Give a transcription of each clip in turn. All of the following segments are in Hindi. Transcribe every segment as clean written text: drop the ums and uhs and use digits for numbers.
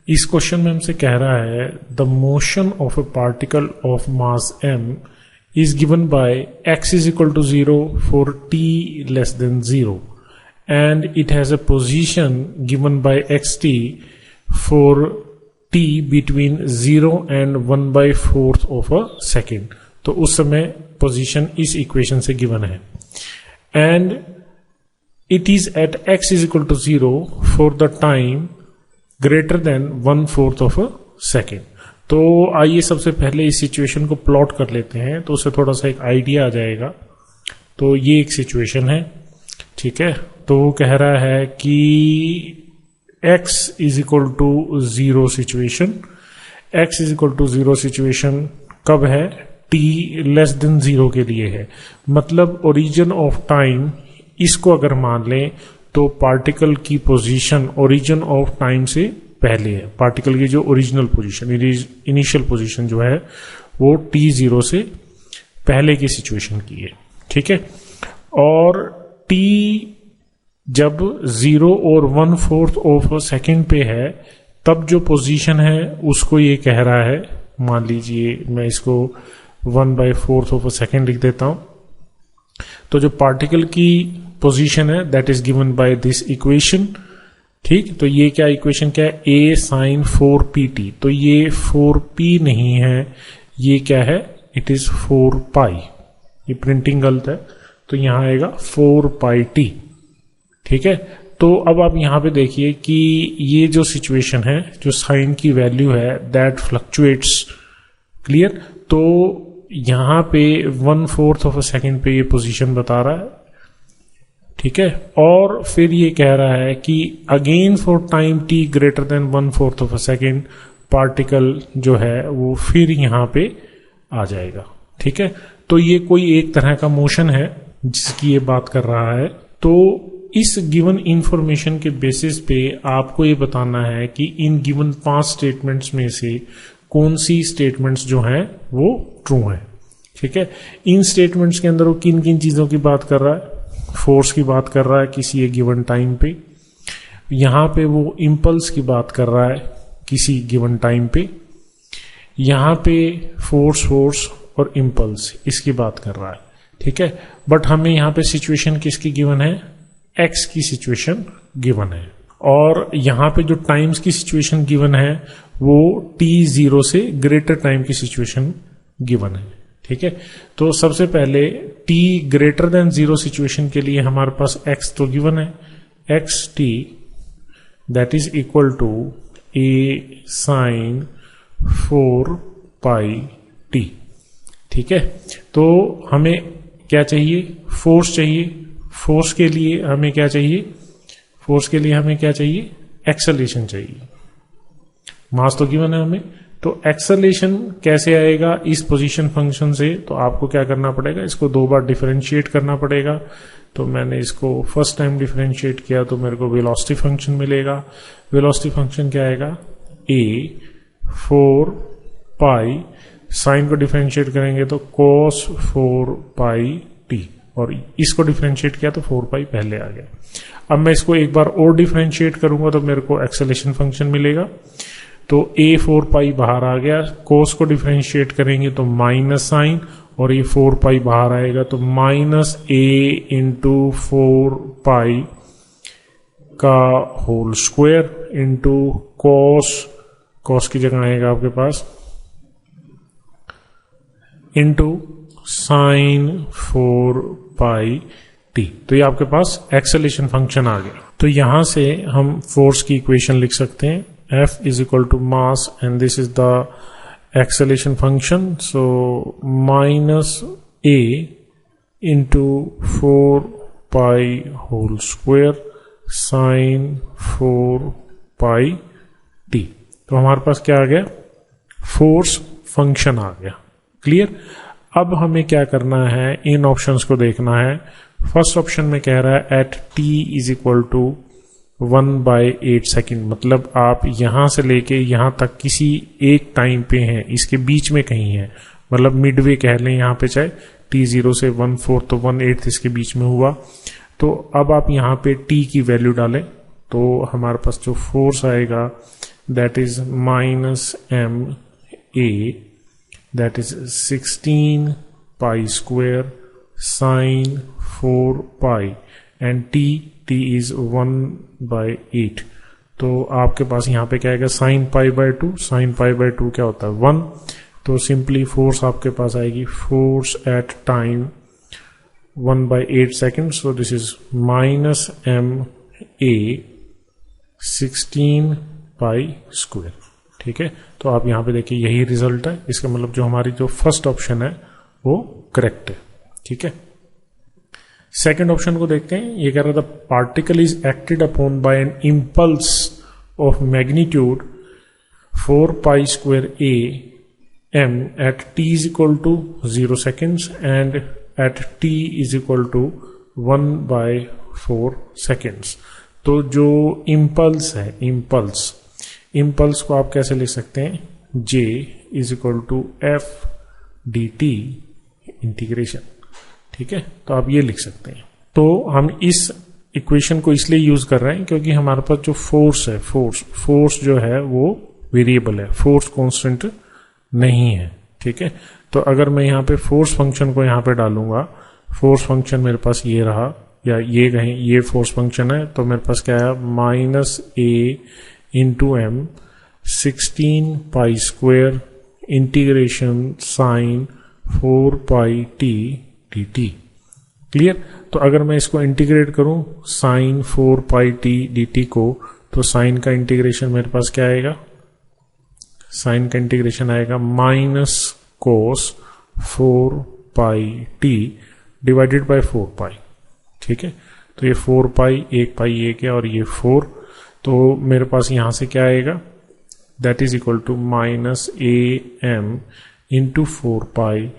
इस क्वेश्चन में हमसे कह रहा है the motion of a particle of mass m is given by x is equal to 0 for t less than 0 and it has a position given by xt for t between 0 and 1/4 of a second. तो उस समय पोजीशन इस इक्वेशन से गिवन है and it is at x is equal to 0 for the time greater than 1/4 of a second. तो आइए सबसे पहले इस सिचुएशन को प्लॉट कर लेते हैं तो उससे थोड़ा सा एक आइडिया आ जाएगा। तो ये एक सिचुएशन है, ठीक है। तो वो कह रहा है कि x is equal to 0 situation, x is equal to 0 situation कब है? t लेस देन 0 के लिए है। मतलब ओरिजिन ऑफ टाइम इसको अगर मान लें तो पार्टिकल की पोजीशन ओरिजिन ऑफ टाइम से पहले है। पार्टिकल की जो ओरिजिनल पोजीशन, इनिशियल पोजीशन जो है वो t0 से पहले की सिचुएशन की है, ठीक है। और t जब 0 और 1/4 ऑफ सेकेंड पे है तब जो पोजीशन है उसको ये कह रहा है, मान लीजिए मैं इसको 1/4 ऑफ सेकेंड लिख देता हूं। तो जो पार्टिकल की पोजीशन है that is given by this equation, ठीक। तो ये क्या इक्वेशन क्या है? a sin 4pt। तो ये 4p नहीं है, ये क्या है? It is 4π। ये प्रिंटिंग गलत है तो यहां आएगा 4πt, ठीक है। तो अब आप यहां पे देखिए कि ये जो सिचुएशन है, जो साइन की वैल्यू है दैट फ्लक्चुएट्स, क्लियर। तो यहां पे 1/4 ऑफ अ सेकेंड पे ये पोजीशन बता रहा है, ठीक है। और फिर ये कह रहा है कि again for time t greater than 1/4 of a second particle जो है वो फिर यहां पे आ जाएगा, ठीक है। तो ये कोई एक तरह का मोशन है जिसकी ये बात कर रहा है। तो इस गिवन इंफॉर्मेशन के बेसिस पे आपको ये बताना है कि इन गिवन 5 स्टेटमेंट्स में से कौन सी स्टेटमेंट्स जो हैं वो ट्रू हैं, ठीक है। इन स्टेटमेंट्स के अंदर वो किन किन चीजों की बात कर रहा है? फोर्स की बात कर रहा है किसी एक गिवन टाइम पे, यहां पे वो इंपल्स की बात कर रहा है किसी गिवन टाइम पे, यहां पे फोर्स और इंपल्स इसकी बात कर रहा है, ठीक है। बट हमें यहां पे सिचुएशन किसकी गिवन है? एक्स की सिचुएशन गिवन है। और यहां पे जो टाइम्स की सिचुएशन गिवन है वो t0 से ग्रेटर टाइम की सिचुएशन गिवन है, ठीक है। तो सबसे पहले t ग्रेटर देन 0 सिचुएशन के लिए हमारे पास x तो गिवन है, xt that is equal to a sin 4πt, ठीक है। तो हमें क्या चाहिए? फोर्स चाहिए। फोर्स के लिए हमें क्या चाहिए? फोर्स के लिए हमें क्या चाहिए? एक्सेलरेशन चाहिए। मास तो गिवन है हमें, तो एक्सेलरेशन कैसे आएगा इस पोजीशन फंक्शन से? तो आपको क्या करना पड़ेगा? इसको 2 बार डिफरेंशिएट करना पड़ेगा। तो मैंने इसको फर्स्ट टाइम डिफरेंशिएट किया तो मेरे को वेलोसिटी फंक्शन मिलेगा। वेलोसिटी फंक्शन क्या आएगा? a 4π, साइन को डिफरेंशिएट करेंगे तो cos 4πt, और इसको डिफरेंशिएट किया तो 4π पहले आ गया। अब मैं इसको एक बार और डिफरेंशिएट करूंगा तो मेरे को एक्सेलरेशन फंक्शन मिलेगा। तो a 4π बाहर आ गया, कोस को डिफरेंशिएट करेंगे तो माइनस साइन, और ये 4π बाहर आएगा तो माइनस a इंटू 4π का होल स्क्वायर इंटू कॉस की जगह आएगा आपके पास इंटू साइन 4πt। तो ये आपके पास एक्सेलरेशन फंक्शन आ गया। तो यहां से हम फोर्स की इक्वेशन लिख सकते हैं, F is equal to mass and this is the acceleration function. So minus a into 4π whole square sin 4πt। तो हमारे पास क्या आ गया? फोर्स फंक्शन आ गया, क्लियर। अब हमें क्या करना है? इन ऑप्शंस को देखना है। फर्स्ट ऑप्शन में कह रहा है at t is equal to 1/8 second, मतलब आप यहां से लेके यहां तक किसी एक टाइम पे हैं, इसके बीच में कहीं है, मतलब मिडवे कह लें यहां पे, चाहे t0 से 1/4 तो 1/8 इसके बीच में हुआ। तो अब आप यहां पे t की वैल्यू डालें तो हमारे पास जो फोर्स आएगा that is minus m a, that is 16 pi square sine 4 pi, and t is 1/8. तो आपके पास यहाँ पे क्या आएगा, sine pi by 2. Sine pi by 2 क्या होता है, 1. तो सिंपली फोर्स आपके पास आएगी, force at time 1/8 second. So this is minus M A 16 pi square. ठीक है, तो आप यहाँ पे देखिए यही रिजल्ट है. इसका मतलब जो हमारी जो फर्स्ट ऑप्शन है वो करेक्ट है. ठीक है, सेकेंड ऑप्शन को देखते हैं. ये कह रहा था particle is acted upon by an impulse of magnitude 4 pi square A M at t is equal to 0 seconds and at t is equal to 1/4 seconds. तो जो इम्पल्स है, इम्पल्स को आप कैसे लिख सकते हैं, j is equal to f dt integration. ठीक है, तो आप ये लिख सकते हैं. तो हम इस इक्वेशन को इसलिए यूज कर रहे हैं क्योंकि हमारे पास जो फोर्स है, फोर्स जो है वो वेरिएबल है, फोर्स कांस्टेंट नहीं है. ठीक है, तो अगर मैं यहाँ पे फोर्स फंक्शन को यहाँ पे डालूंगा, फोर्स फंक्शन मेरे पास ये रहा, या ये कहें ये फोर्स फंक्शन है, तो मेरे पास क्या है, minus A into M 16 pi square integration sine 4 pi T D T. Clear. तो अगर मैं इसको इंटीग्रेट करूं sine 4 pi T D T को, तो साइन का इंटीग्रेशन मेरे पास क्या आएगा, साइन का इंटीग्रेशन आएगा minus cos 4 pi T divided by 4 pi. ठीक है, तो ये 4 पाई, एक पाई ये क्या, और ये 4, तो मेरे पास यहां से क्या आएगा, that is equal to minus A M into 4 pi,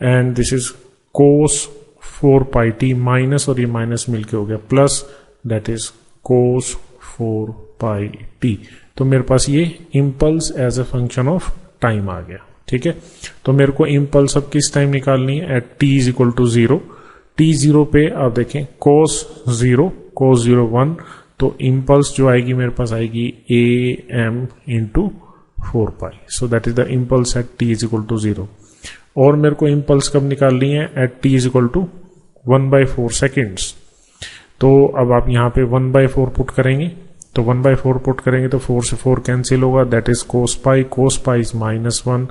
and this is cos 4 pi T, minus और ये माइनस मिलके हो गया plus, that is cos 4 pi T. तो मेरे पास ये impulse as a function of time आ गया. ठीक है, तो मेरे को इम्पल्स अब किस टाइम निकालनी है, at T is equal to 0. T 0 पे आप देखें कोस 0 1, तो इम्पल्स जो आएगी मेरे पास आएगी A M into 4 pi. So that is the impulse at T is equal to 0. और मेरे को इम्पल्स कब निकालनी है, at T is equal to 1/4 seconds. तो अब आप यहाँ पे 1/4 पुट करेंगे, तो 1/4 पुट करेंगे तो 4 से 4 कैंसिल होगा, that is cos pi is -1,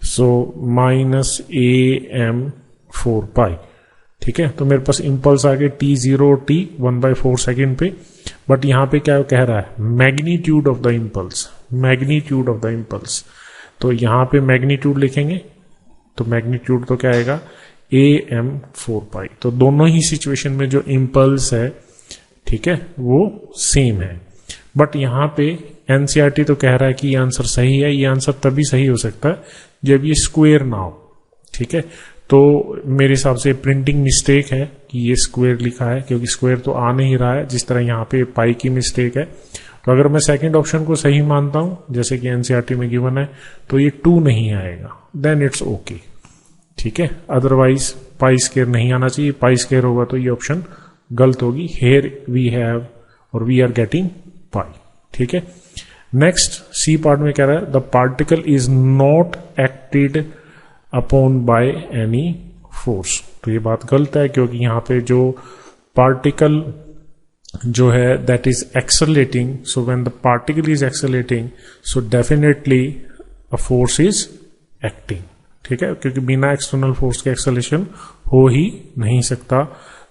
so minus A M 4 pi. ठीक है, तो मेरे पास इम्पल्स आ गए t0 t 1/4 सेकेंड पे. बट यहाँ पे क्या कह रहा है, मैग्नीट्यूड ऑफ द इम्पल्स. तो यहाँ पे मैग्नीट्यूड लिखेंगे, तो मैग्नीट्यूड तो क्या आएगा, ए एम 4 पाई. तो दोनों ही सिचुएशन में जो इम्पल्स है, ठीक है, वो सेम है. बट यहाँ पे एनसीईआरटी तो कह रहा है कि ये आंसर सही है. ये आंसर तभी सही हो सकता है जब ये स्क्वायर ना हो. ठीक है, तो मेरे हिसाब से प्रिंटिंग मिस्टेक है कि ये स्क्वायर लिखा है, क्योंकि स्क्वायर तो आ नहीं रहा है, जिस तरह यहाँ पे पाई की मिस्टेक है. तो अगर मैं सेकंड ऑप्शन को सही मानता हूं, जैसे कि एनसीईआरटी में गिवन है, तो ये 2 नहीं आएगा, देन इट्स ओके. ठीक है, अदरवाइज पाई स्क्वायर नहीं आना चाहिए. पाई स्क्वायर होगा तो ये ऑप्शन गलत होगी. हेयर वी हैव और वी आर गेटिंग पाई. ठीक है, नेक्स्ट सी पार्ट में कह रहा है the particle is not acted upon by any force. तो ये बात गलत है, क्योंकि यहाँ पे जो पार्टिकल जो है that is accelerating, so when the particle is accelerating, so definitely a force is acting. ठीक है, क्योंकि बिना एक्सटर्नल फोर्स के एक्सेलरेशन हो ही नहीं सकता.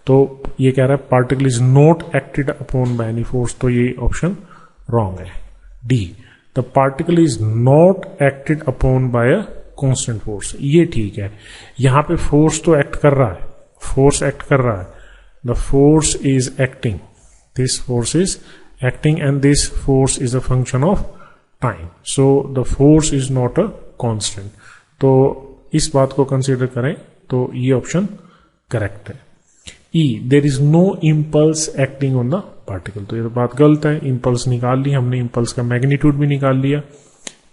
तो ये कह रहा है particle is not acted upon by any force, तो ये ऑप्शन रॉन्ग है. D, the particle is not acted upon bye a constant force, ये ठीक है. यहां पे फोर्स तो एक्ट कर रहा है, फोर्स एक्ट कर रहा है, the force is acting, this force is acting, and this force is a function of time. So the force is not a constant. तो इस बात को कंसीडर करें तो ये ऑप्शन करेक्ट है. E, there is no impulse acting on the particle. तो ये बात गलत है, इम्पल्स निकाल ली हमने, इम्पल्स का मैग्नीट्यूड भी निकाल लिया.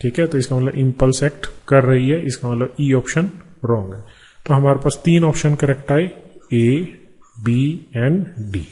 ठीक है, तो इसका मतलब इम्पल्स एक्ट कर रही है, इसका मतलब ई ऑप्शन रॉन्ग है. तो हमारे पास 3 ऑप्शन करेक्ट आए, ए, बी एंड डी.